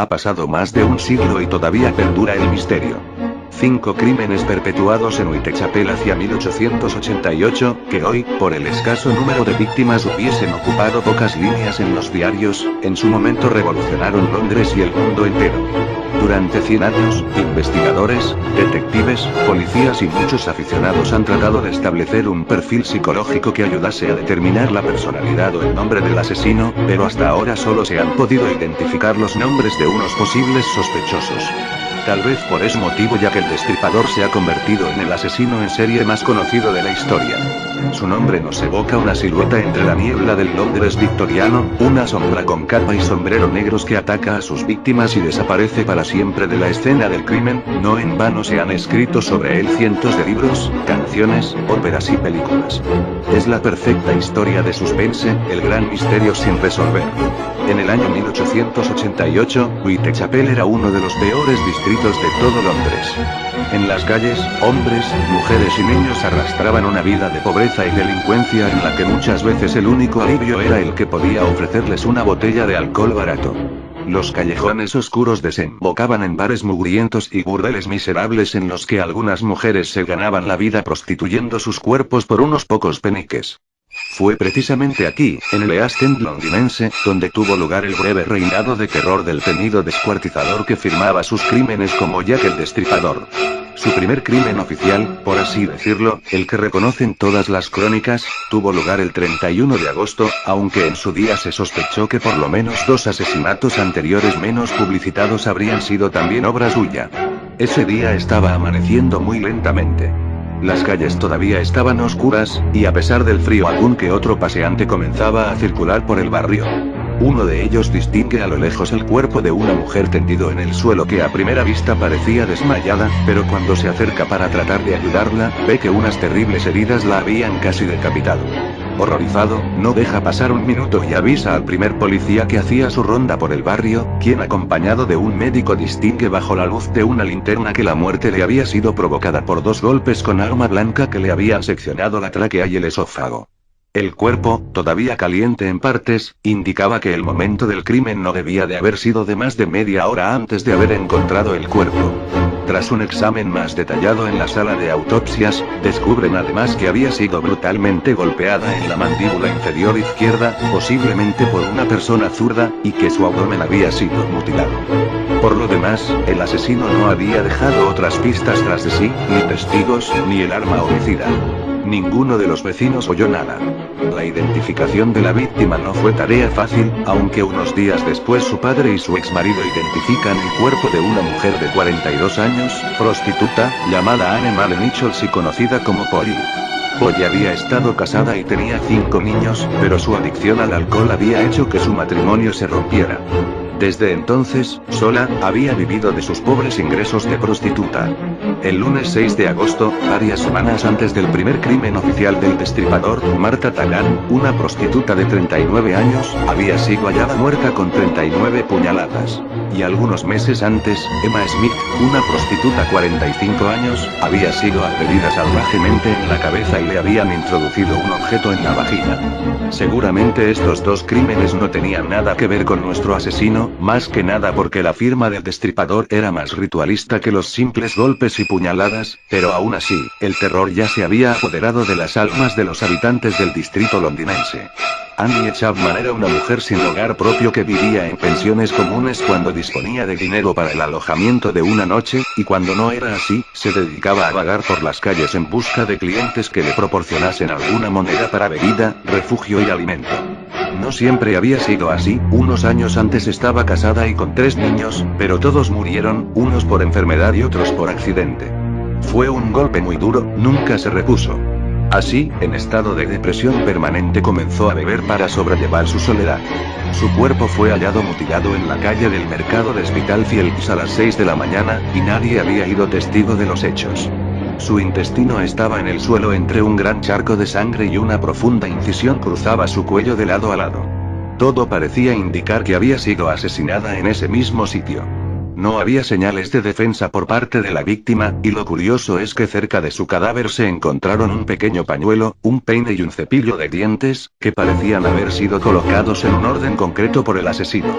Ha pasado más de un siglo y todavía perdura el misterio. 5 crímenes perpetuados en Whitechapel hacia 1888, que hoy, por el escaso número de víctimas hubiesen ocupado pocas líneas en los diarios, en su momento revolucionaron Londres y el mundo entero. Durante 100 años, investigadores, detectives, policías y muchos aficionados han tratado de establecer un perfil psicológico que ayudase a determinar la personalidad o el nombre del asesino, pero hasta ahora solo se han podido identificar los nombres de unos posibles sospechosos. Tal vez por ese motivo, ya que el Destripador se ha convertido en el asesino en serie más conocido de la historia. Su nombre nos evoca una silueta entre la niebla del Londres victoriano, una sombra con capa y sombrero negros que ataca a sus víctimas y desaparece para siempre de la escena del crimen. No en vano se han escrito sobre él cientos de libros, canciones, óperas y películas. Es la perfecta historia de suspense, el gran misterio sin resolver. En el año 1888, Whitechapel era uno de los peores distritos de todo Londres. En las calles, hombres, mujeres y niños arrastraban una vida de pobreza y delincuencia en la que muchas veces el único alivio era el que podía ofrecerles una botella de alcohol barato. Los callejones oscuros desembocaban en bares mugrientos y burdeles miserables en los que algunas mujeres se ganaban la vida prostituyendo sus cuerpos por unos pocos peniques. Fue precisamente aquí, en el East End londinense, donde tuvo lugar el breve reinado de terror del temido descuartizador que firmaba sus crímenes como Jack el Destripador. Su primer crimen oficial, por así decirlo, el que reconocen todas las crónicas, tuvo lugar el 31 de agosto, aunque en su día se sospechó que por lo menos 2 asesinatos anteriores menos publicitados habrían sido también obra suya. Ese día estaba amaneciendo muy lentamente. Las calles todavía estaban oscuras, y a pesar del frío algún que otro paseante comenzaba a circular por el barrio. Uno de ellos distingue a lo lejos el cuerpo de una mujer tendido en el suelo que a primera vista parecía desmayada, pero cuando se acerca para tratar de ayudarla, ve que unas terribles heridas la habían casi decapitado. Horrorizado, no deja pasar un minuto y avisa al primer policía que hacía su ronda por el barrio, quien acompañado de un médico distingue bajo la luz de una linterna que la muerte le había sido provocada por 2 golpes con arma blanca que le habían seccionado la tráquea y el esófago. El cuerpo, todavía caliente en partes, indicaba que el momento del crimen no debía de haber sido de más de media hora antes de haber encontrado el cuerpo. Tras un examen más detallado en la sala de autopsias, descubren además que había sido brutalmente golpeada en la mandíbula inferior izquierda, posiblemente por una persona zurda, y que su abdomen había sido mutilado. Por lo demás, el asesino no había dejado otras pistas tras de sí, ni testigos, ni el arma homicida. Ninguno de los vecinos oyó nada. La identificación de la víctima no fue tarea fácil, aunque unos días después su padre y su exmarido identifican el cuerpo de una mujer de 42 años, prostituta, llamada Anne Male Nichols y conocida como Polly. Polly había estado casada y tenía 5 niños, pero su adicción al alcohol había hecho que su matrimonio se rompiera. Desde entonces, sola, había vivido de sus pobres ingresos de prostituta. El lunes 6 de agosto, varias semanas antes del primer crimen oficial del Destripador, Martha Taggart, una prostituta de 39 años, había sido hallada muerta con 39 puñaladas. Y algunos meses antes, Emma Smith, una prostituta 45 años, había sido agredida salvajemente en la cabeza y le habían introducido un objeto en la vagina. Seguramente estos 2 crímenes no tenían nada que ver con nuestro asesino, más que nada porque la firma del Destripador era más ritualista que los simples golpes y puñaladas, pero aún así, el terror ya se había apoderado de las almas de los habitantes del distrito londinense. Annie Chapman era una mujer sin hogar propio que vivía en pensiones comunes cuando disponía de dinero para el alojamiento de una noche, y cuando no era así, se dedicaba a vagar por las calles en busca de clientes que le proporcionasen alguna moneda para bebida, refugio y alimento. No siempre había sido así, unos años antes estaba casada y con 3 niños, pero todos murieron, unos por enfermedad y otros por accidente. Fue un golpe muy duro, nunca se repuso. Así, en estado de depresión permanente comenzó a beber para sobrellevar su soledad. Su cuerpo fue hallado mutilado en la calle del mercado de Spitalfields a las 6 de la mañana, y nadie había sido testigo de los hechos. Su intestino estaba en el suelo entre un gran charco de sangre y una profunda incisión cruzaba su cuello de lado a lado. Todo parecía indicar que había sido asesinada en ese mismo sitio. No había señales de defensa por parte de la víctima, y lo curioso es que cerca de su cadáver se encontraron un pequeño pañuelo, un peine y un cepillo de dientes, que parecían haber sido colocados en un orden concreto por el asesino.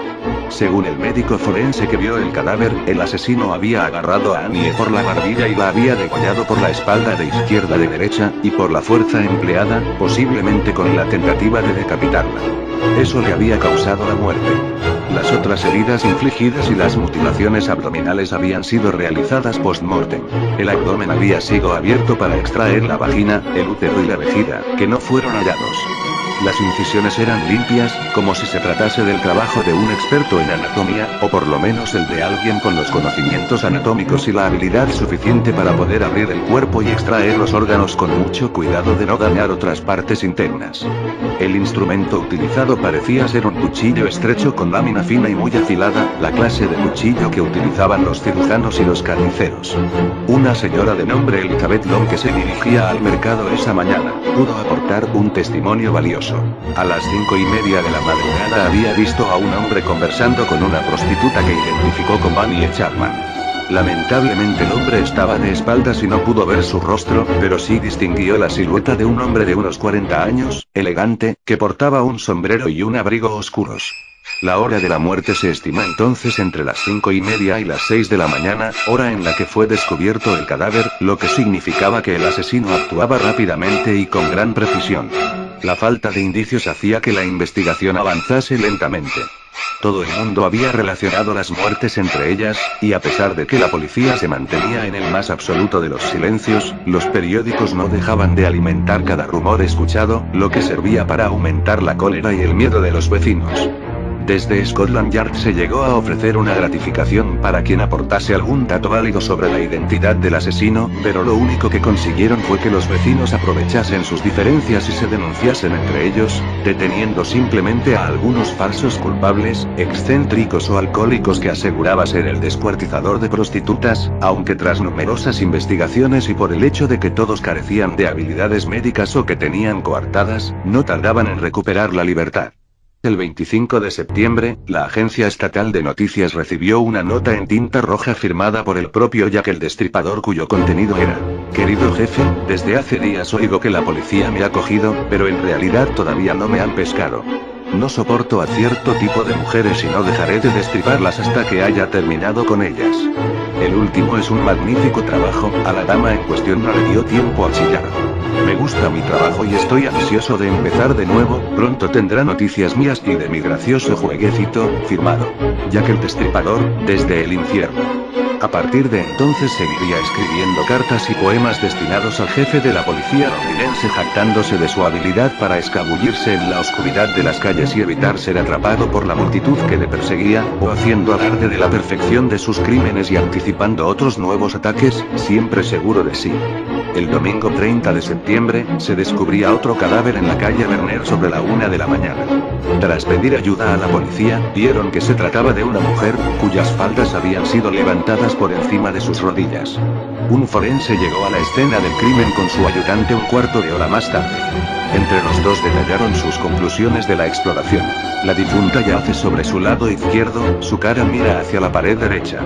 Según el médico forense que vio el cadáver, el asesino había agarrado a Annie por la barbilla y la había degollado por la espalda de izquierda a derecha, y por la fuerza empleada, posiblemente con la tentativa de decapitarla. Eso le había causado la muerte. Las otras heridas infligidas y las mutilaciones abdominales habían sido realizadas post-mortem. El abdomen había sido abierto para extraer la vagina, el útero y la vejiga, que no fueron hallados. Las incisiones eran limpias, como si se tratase del trabajo de un experto en anatomía, o por lo menos el de alguien con los conocimientos anatómicos y la habilidad suficiente para poder abrir el cuerpo y extraer los órganos con mucho cuidado de no dañar otras partes internas. El instrumento utilizado parecía ser un cuchillo estrecho con lámina fina y muy afilada, la clase de cuchillo que utilizaban los cirujanos y los carniceros. Una señora de nombre Elizabeth Long, que se dirigía al mercado esa mañana, pudo aportar un testimonio valioso. A las 5:30 de la madrugada había visto a un hombre conversando con una prostituta que identificó como Annie Chapman. Lamentablemente el hombre estaba de espaldas y no pudo ver su rostro, pero sí distinguió la silueta de un hombre de unos 40 años, elegante, que portaba un sombrero y un abrigo oscuros. La hora de la muerte se estima entonces entre las 5:30 y las 6 de la mañana, hora en la que fue descubierto el cadáver, lo que significaba que el asesino actuaba rápidamente y con gran precisión. La falta de indicios hacía que la investigación avanzase lentamente. Todo el mundo había relacionado las muertes entre ellas, y a pesar de que la policía se mantenía en el más absoluto de los silencios, los periódicos no dejaban de alimentar cada rumor escuchado, lo que servía para aumentar la cólera y el miedo de los vecinos. Desde Scotland Yard se llegó a ofrecer una gratificación para quien aportase algún dato válido sobre la identidad del asesino, pero lo único que consiguieron fue que los vecinos aprovechasen sus diferencias y se denunciasen entre ellos, deteniendo simplemente a algunos falsos culpables, excéntricos o alcohólicos que aseguraba ser el descuartizador de prostitutas, aunque tras numerosas investigaciones y por el hecho de que todos carecían de habilidades médicas o que tenían coartadas, no tardaban en recuperar la libertad. El 25 de septiembre, la agencia estatal de noticias recibió una nota en tinta roja firmada por el propio Jack el Destripador, cuyo contenido era: querido jefe, desde hace días oigo que la policía me ha cogido, pero en realidad todavía no me han pescado. No soporto a cierto tipo de mujeres y no dejaré de destriparlas hasta que haya terminado con ellas. El último es un magnífico trabajo, a la dama en cuestión no le dio tiempo a chillar. Me gusta mi trabajo y estoy ansioso de empezar de nuevo, pronto tendrá noticias mías y de mi gracioso jueguecito, firmado Jack el Destripador, desde el infierno. A partir de entonces seguiría escribiendo cartas y poemas destinados al jefe de la policía londinense, jactándose de su habilidad para escabullirse en la oscuridad de las calles y evitar ser atrapado por la multitud que le perseguía, o haciendo alarde de la perfección de sus crímenes y anticipando otros nuevos ataques, siempre seguro de sí. El domingo 30 de septiembre, se descubría otro cadáver en la calle Berner sobre la 1 de la mañana. Tras pedir ayuda a la policía, vieron que se trataba de una mujer, cuyas faldas habían sido levantadas por encima de sus rodillas. Un forense llegó a la escena del crimen con su ayudante un cuarto de hora más tarde. Entre los dos detallaron sus conclusiones de la exploración. La difunta yace sobre su lado izquierdo, su cara mira hacia la pared derecha.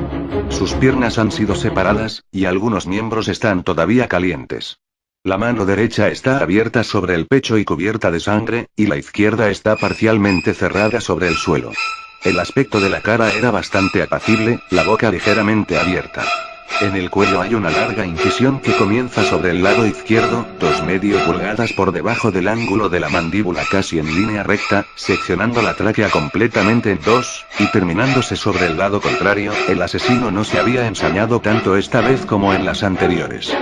Sus piernas han sido separadas, y algunos miembros están todavía calientes. La mano derecha está abierta sobre el pecho y cubierta de sangre, y la izquierda está parcialmente cerrada sobre el suelo. El aspecto de la cara era bastante apacible, la boca ligeramente abierta. En el cuello hay una larga incisión que comienza sobre el lado izquierdo, 2,5 pulgadas por debajo del ángulo de la mandíbula, casi en línea recta, seccionando la tráquea completamente en dos, y terminándose sobre el lado contrario. El asesino no se había ensañado tanto esta vez como en las anteriores.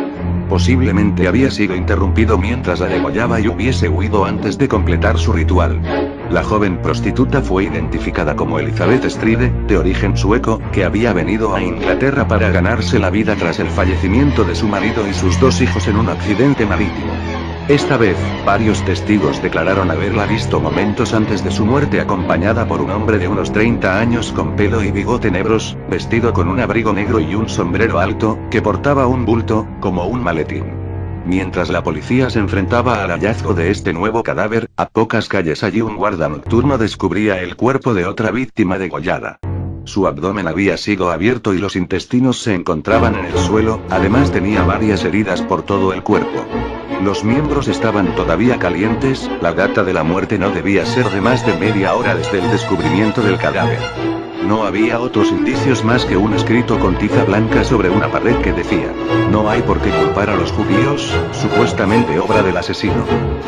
Posiblemente había sido interrumpido mientras la degollaba y hubiese huido antes de completar su ritual. La joven prostituta fue identificada como Elizabeth Stride, de origen sueco, que había venido a Inglaterra para ganarse la vida tras el fallecimiento de su marido y sus 2 hijos en un accidente marítimo. Esta vez, varios testigos declararon haberla visto momentos antes de su muerte acompañada por un hombre de unos 30 años con pelo y bigote negros, vestido con un abrigo negro y un sombrero alto, que portaba un bulto, como un maletín. Mientras la policía se enfrentaba al hallazgo de este nuevo cadáver, a pocas calles allí un guarda nocturno descubría el cuerpo de otra víctima degollada. Su abdomen había sido abierto y los intestinos se encontraban en el suelo, además tenía varias heridas por todo el cuerpo. Los miembros estaban todavía calientes, la data de la muerte no debía ser de más de media hora desde el descubrimiento del cadáver. No había otros indicios más que un escrito con tiza blanca sobre una pared que decía: "No hay por qué culpar a los judíos", supuestamente obra del asesino.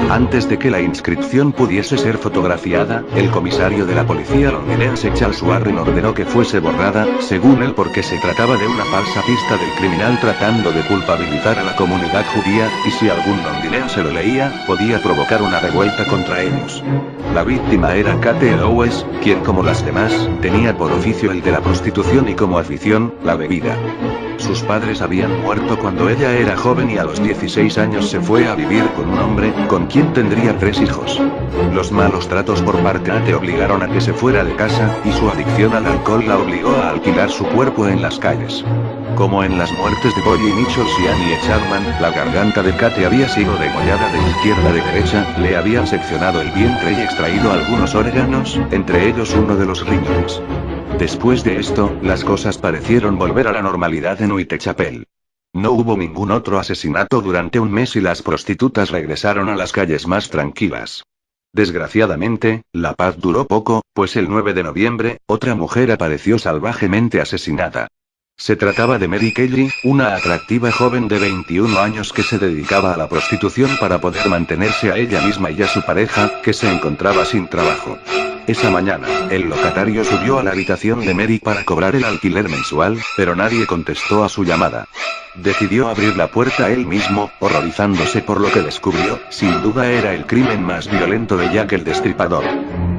Antes de que la inscripción pudiese ser fotografiada, el comisario de la policía londinense Charles Warren ordenó que fuese borrada, según él porque se trataba de una falsa pista del criminal tratando de culpabilizar a la comunidad judía, y si algún londinense lo leía, podía provocar una revuelta contra ellos. La víctima era Kate Owens, quien como las demás, tenía por oficio el de la prostitución y como afición, la bebida. Sus padres habían muerto cuando ella era joven y a los 16 años se fue a vivir con un hombre, con quien tendría 3 hijos. Los malos tratos por parte de Kate obligaron a que se fuera de casa, y su adicción al alcohol la obligó a alquilar su cuerpo en las calles. Como en las muertes de Polly Nichols y Annie Chapman, la garganta de Kate había sido degollada de izquierda a derecha, le habían seccionado el vientre y extraído algunos órganos, entre ellos uno de los riñones. Después de esto, las cosas parecieron volver a la normalidad en Whitechapel. No hubo ningún otro asesinato durante un mes y las prostitutas regresaron a las calles más tranquilas. Desgraciadamente, la paz duró poco, pues el 9 de noviembre, otra mujer apareció salvajemente asesinada. Se trataba de Mary Kelly, una atractiva joven de 21 años que se dedicaba a la prostitución para poder mantenerse a ella misma y a su pareja, que se encontraba sin trabajo. Esa mañana, el locatario subió a la habitación de Mary para cobrar el alquiler mensual, pero nadie contestó a su llamada. Decidió abrir la puerta él mismo, horrorizándose por lo que descubrió. Sin duda era el crimen más violento de Jack el Destripador.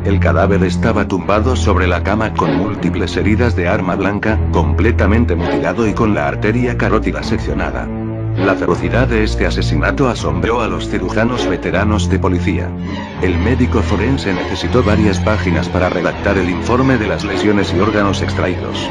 El cadáver estaba tumbado sobre la cama con múltiples heridas de arma blanca, completamente mutilado y con la arteria carótida seccionada. La ferocidad de este asesinato asombró a los cirujanos veteranos de policía. El médico forense necesitó varias páginas para redactar el informe de las lesiones y órganos extraídos.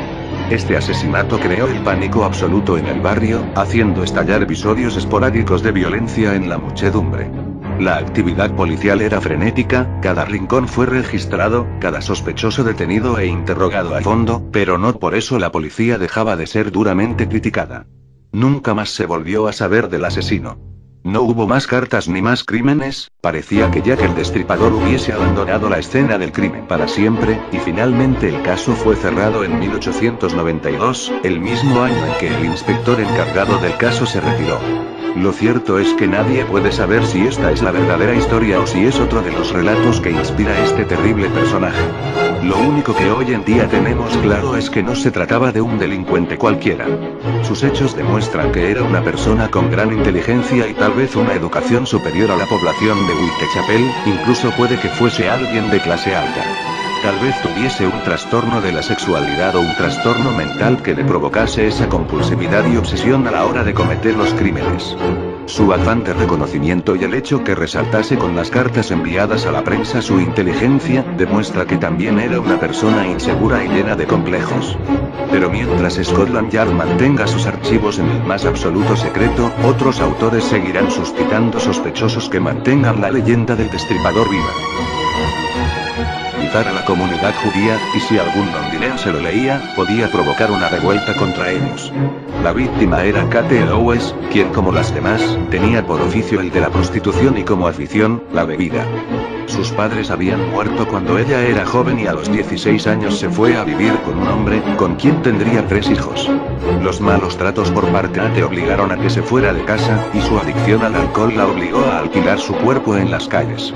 Este asesinato creó el pánico absoluto en el barrio, haciendo estallar episodios esporádicos de violencia en la muchedumbre. La actividad policial era frenética, cada rincón fue registrado, cada sospechoso detenido e interrogado a fondo, pero no por eso la policía dejaba de ser duramente criticada. Nunca más se volvió a saber del asesino. No hubo más cartas ni más crímenes, parecía que Jack el Destripador hubiese abandonado la escena del crimen para siempre, y finalmente el caso fue cerrado en 1892, el mismo año en que el inspector encargado del caso se retiró. Lo cierto es que nadie puede saber si esta es la verdadera historia o si es otro de los relatos que inspira este terrible personaje. Lo único que hoy en día tenemos claro es que no se trataba de un delincuente cualquiera. Sus hechos demuestran que era una persona con gran inteligencia y tal vez una educación superior a la población de Whitechapel, incluso puede que fuese alguien de clase alta. Tal vez tuviese un trastorno de la sexualidad o un trastorno mental que le provocase esa compulsividad y obsesión a la hora de cometer los crímenes. Su afán de reconocimiento y el hecho que resaltase con las cartas enviadas a la prensa su inteligencia, demuestra que también era una persona insegura y llena de complejos. Pero mientras Scotland Yard mantenga sus archivos en el más absoluto secreto, otros autores seguirán suscitando sospechosos que mantengan la leyenda del Destripador viva. A la comunidad judía, y si algún londinense lo leía, podía provocar una revuelta contra ellos. La víctima era Kate Owens, quien como las demás, tenía por oficio el de la prostitución y como afición, la bebida. Sus padres habían muerto cuando ella era joven y a los 16 años se fue a vivir con un hombre, con quien tendría 3 hijos. Los malos tratos por parte de Kate obligaron a que se fuera de casa, y su adicción al alcohol la obligó a alquilar su cuerpo en las calles.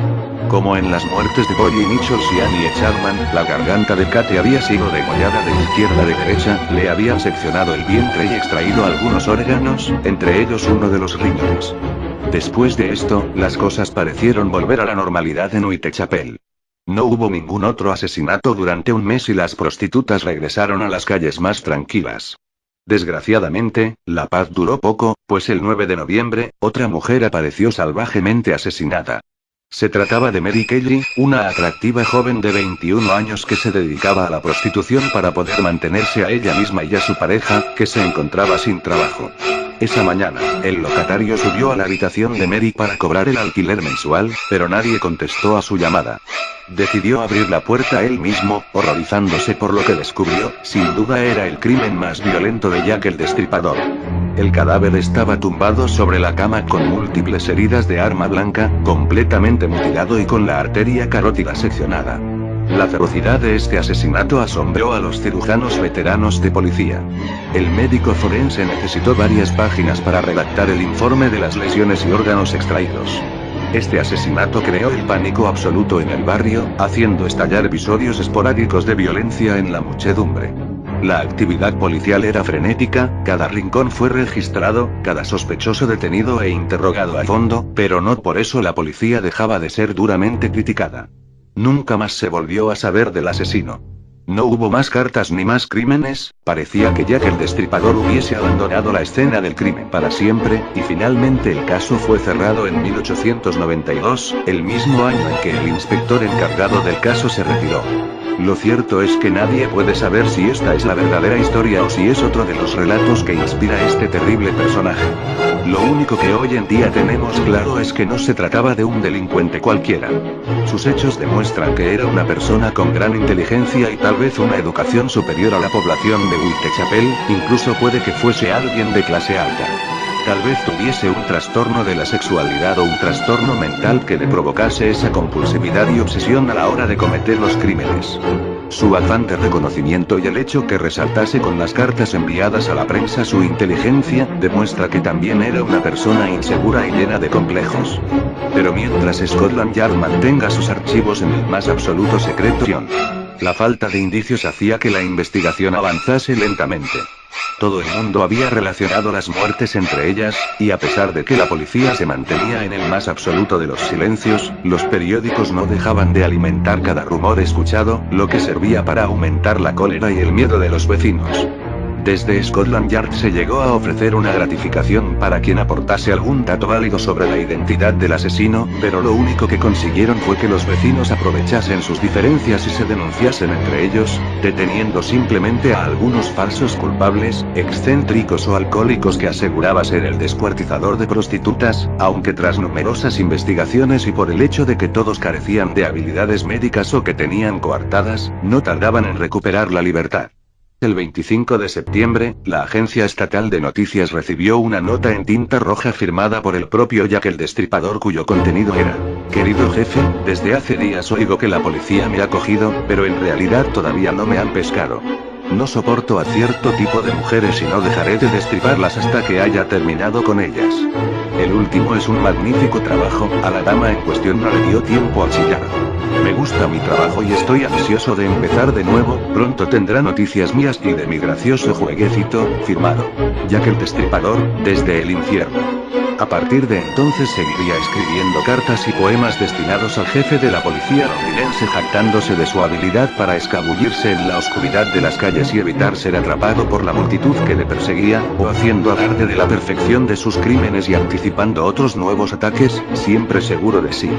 Como en las muertes de Polly Nichols y Annie Chapman, la garganta de Kate había sido degollada de izquierda a derecha, le habían seccionado el vientre y extraído algunos órganos, entre ellos uno de los riñones. Después de esto, las cosas parecieron volver a la normalidad en Whitechapel. No hubo ningún otro asesinato durante un mes y las prostitutas regresaron a las calles más tranquilas. Desgraciadamente, la paz duró poco, pues el 9 de noviembre, otra mujer apareció salvajemente asesinada. Se trataba de Mary Kelly, una atractiva joven de 21 años que se dedicaba a la prostitución para poder mantenerse a ella misma y a su pareja, que se encontraba sin trabajo. Esa mañana, el locatario subió a la habitación de Mary para cobrar el alquiler mensual, pero nadie contestó a su llamada. Decidió abrir la puerta él mismo, horrorizándose por lo que descubrió. Sin duda era el crimen más violento de Jack el Destripador. El cadáver estaba tumbado sobre la cama con múltiples heridas de arma blanca, completamente mutilado y con la arteria carótida seccionada. La ferocidad de este asesinato asombró a los cirujanos veteranos de policía. El médico forense necesitó varias páginas para redactar el informe de las lesiones y órganos extraídos. Este asesinato creó el pánico absoluto en el barrio, haciendo estallar episodios esporádicos de violencia en la muchedumbre. La actividad policial era frenética, cada rincón fue registrado, cada sospechoso detenido e interrogado a fondo, pero no por eso la policía dejaba de ser duramente criticada. Nunca más se volvió a saber del asesino. No hubo más cartas ni más crímenes, parecía que Jack el Destripador hubiese abandonado la escena del crimen para siempre, y finalmente el caso fue cerrado en 1892, el mismo año en que el inspector encargado del caso se retiró. Lo cierto es que nadie puede saber si esta es la verdadera historia o si es otro de los relatos que inspira este terrible personaje. Lo único que hoy en día tenemos claro es que no se trataba de un delincuente cualquiera. Sus hechos demuestran que era una persona con gran inteligencia y tal vez una educación superior a la población de Whitechapel, incluso puede que fuese alguien de clase alta. Tal vez tuviese un trastorno de la sexualidad o un trastorno mental que le provocase esa compulsividad y obsesión a la hora de cometer los crímenes. Su afán de reconocimiento y el hecho que resaltase con las cartas enviadas a la prensa su inteligencia, demuestra que también era una persona insegura y llena de complejos. Pero mientras Scotland Yard mantenga sus archivos en el más absoluto secreto, la falta de indicios hacía que la investigación avanzase lentamente. Todo el mundo había relacionado las muertes entre ellas, y a pesar de que la policía se mantenía en el más absoluto de los silencios, los periódicos no dejaban de alimentar cada rumor escuchado, lo que servía para aumentar la cólera y el miedo de los vecinos. Desde Scotland Yard se llegó a ofrecer una gratificación para quien aportase algún dato válido sobre la identidad del asesino, pero lo único que consiguieron fue que los vecinos aprovechasen sus diferencias y se denunciasen entre ellos, deteniendo simplemente a algunos falsos culpables, excéntricos o alcohólicos que aseguraba ser el descuartizador de prostitutas, aunque tras numerosas investigaciones y por el hecho de que todos carecían de habilidades médicas o que tenían coartadas, no tardaban en recuperar la libertad. El 25 de septiembre, la agencia estatal de noticias recibió una nota en tinta roja firmada por el propio Jack el Destripador cuyo contenido era: querido jefe, desde hace días oigo que la policía me ha cogido, pero en realidad todavía no me han pescado. No soporto a cierto tipo de mujeres y no dejaré de destriparlas hasta que haya terminado con ellas. El último es un magnífico trabajo, a la dama en cuestión no le dio tiempo a chillar. Me gusta mi trabajo y estoy ansioso de empezar de nuevo, pronto tendrá noticias mías y de mi gracioso jueguecito, firmado Jack el Destripador, desde el infierno. A partir de entonces seguiría escribiendo cartas y poemas destinados al jefe de la policía londinense, jactándose de su habilidad para escabullirse en la oscuridad de las calles y evitar ser atrapado por la multitud que le perseguía, o haciendo alarde de la perfección de sus crímenes y anticipando otros nuevos ataques, siempre seguro de sí.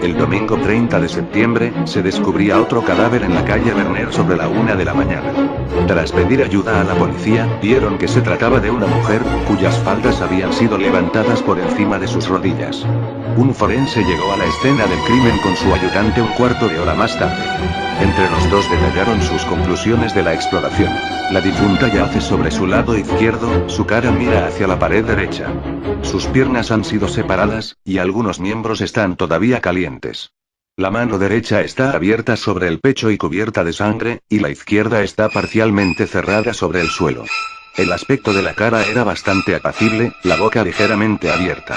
El domingo 30 de septiembre, se descubría otro cadáver en la calle Berner sobre la 1 de la mañana. Tras pedir ayuda a la policía, vieron que se trataba de una mujer, cuyas faldas habían sido levantadas por encima de sus rodillas. Un forense llegó a la escena del crimen con su ayudante un cuarto de hora más tarde. Entre los dos detallaron sus conclusiones de la exploración. La difunta yace sobre su lado izquierdo, su cara mira hacia la pared derecha. Sus piernas han sido separadas, y algunos miembros están todavía calientes. La mano derecha está abierta sobre el pecho y cubierta de sangre, y la izquierda está parcialmente cerrada sobre el suelo. El aspecto de la cara era bastante apacible, la boca ligeramente abierta.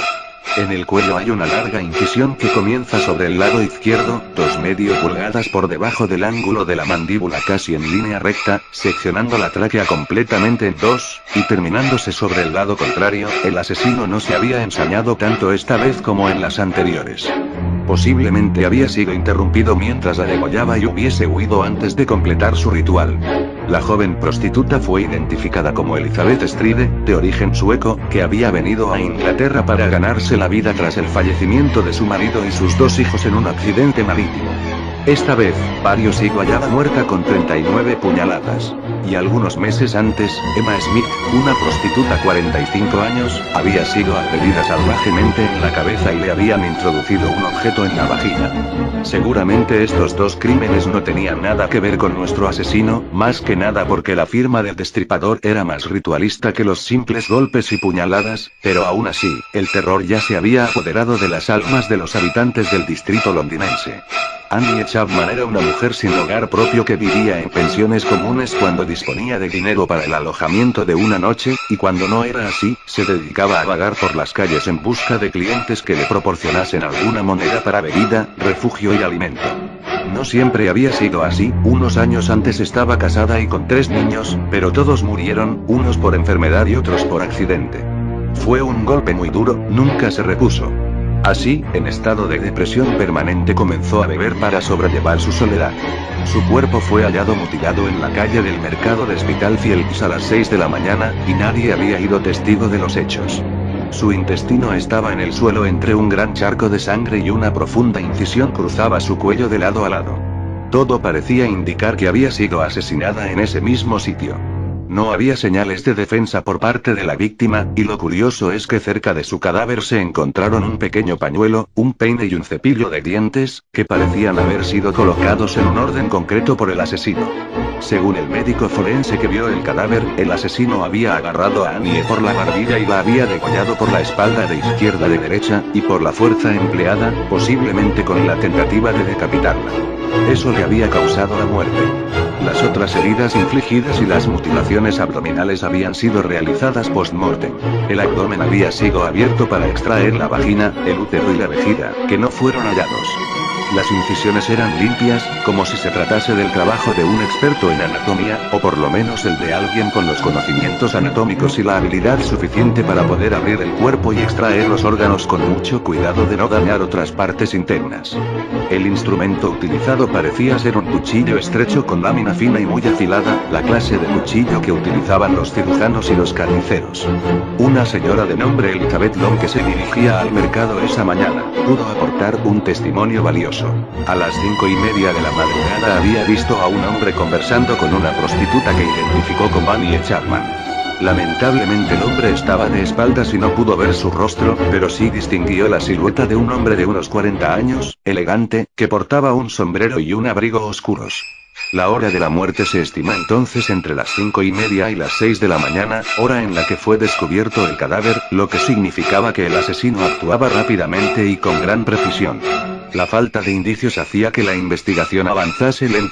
En el cuello hay una larga incisión que comienza sobre el lado izquierdo, 2,5 pulgadas por debajo del ángulo de la mandíbula casi en línea recta, seccionando la tráquea completamente en dos, y terminándose sobre el lado contrario. El asesino no se había ensañado tanto esta vez como en las anteriores. Posiblemente había sido interrumpido mientras la degollaba y hubiese huido antes de completar su ritual. La joven prostituta fue identificada como Elizabeth Stride, de origen sueco, que había venido a Inglaterra para ganarse la vida tras el fallecimiento de su marido y sus 2 hijos en un accidente marítimo. Esta vez, varios sigo hallada muerta con 39 puñaladas. Y algunos meses antes, Emma Smith, una prostituta 45 años, había sido agredida salvajemente en la cabeza y le habían introducido un objeto en la vagina. Seguramente estos dos crímenes no tenían nada que ver con nuestro asesino, más que nada porque la firma del destripador era más ritualista que los simples golpes y puñaladas, pero aún así, el terror ya se había apoderado de las almas de los habitantes del distrito londinense. Annie Chapman era una mujer sin hogar propio que vivía en pensiones comunes cuando disponía de dinero para el alojamiento de una noche, y cuando no era así, se dedicaba a vagar por las calles en busca de clientes que le proporcionasen alguna moneda para bebida, refugio y alimento. No siempre había sido así, unos años antes estaba casada y con 3 niños, pero todos murieron, unos por enfermedad y otros por accidente. Fue un golpe muy duro, nunca se repuso. Así, en estado de depresión permanente comenzó a beber para sobrellevar su soledad. Su cuerpo fue hallado mutilado en la calle del mercado de Spitalfields a las 6 de la mañana, y nadie había ido testigo de los hechos. Su intestino estaba en el suelo entre un gran charco de sangre y una profunda incisión cruzaba su cuello de lado a lado. Todo parecía indicar que había sido asesinada en ese mismo sitio. No había señales de defensa por parte de la víctima, y lo curioso es que cerca de su cadáver se encontraron un pequeño pañuelo, un peine y un cepillo de dientes, que parecían haber sido colocados en un orden concreto por el asesino. Según el médico forense que vio el cadáver, el asesino había agarrado a Annie por la barbilla y la había degollado por la espalda de izquierda a derecha, y por la fuerza empleada, posiblemente con la tentativa de decapitarla. Eso le había causado la muerte. Las otras heridas infligidas y las mutilaciones abdominales habían sido realizadas post-mortem. El abdomen había sido abierto para extraer la vagina, el útero y la vejiga, que no fueron hallados. Las incisiones eran limpias, como si se tratase del trabajo de un experto en anatomía, o por lo menos el de alguien con los conocimientos anatómicos y la habilidad suficiente para poder abrir el cuerpo y extraer los órganos con mucho cuidado de no dañar otras partes internas. El instrumento utilizado parecía ser un cuchillo estrecho con lámina fina y muy afilada, la clase de cuchillo que utilizaban los cirujanos y los carniceros. Una señora de nombre Elizabeth Long que se dirigía al mercado esa mañana, pudo aportar un testimonio valioso. A las 5:30 de la madrugada había visto a un hombre conversando con una prostituta que identificó como Annie Chapman. Lamentablemente el hombre estaba de espaldas y no pudo ver su rostro, pero sí distinguió la silueta de un hombre de unos 40 años, elegante, que portaba un sombrero y un abrigo oscuros. La hora de la muerte se estima entonces entre las 5:30 y las 6 de la mañana, hora en la que fue descubierto el cadáver, lo que significaba que el asesino actuaba rápidamente y con gran precisión. La falta de indicios hacía que la investigación avanzase lentamente.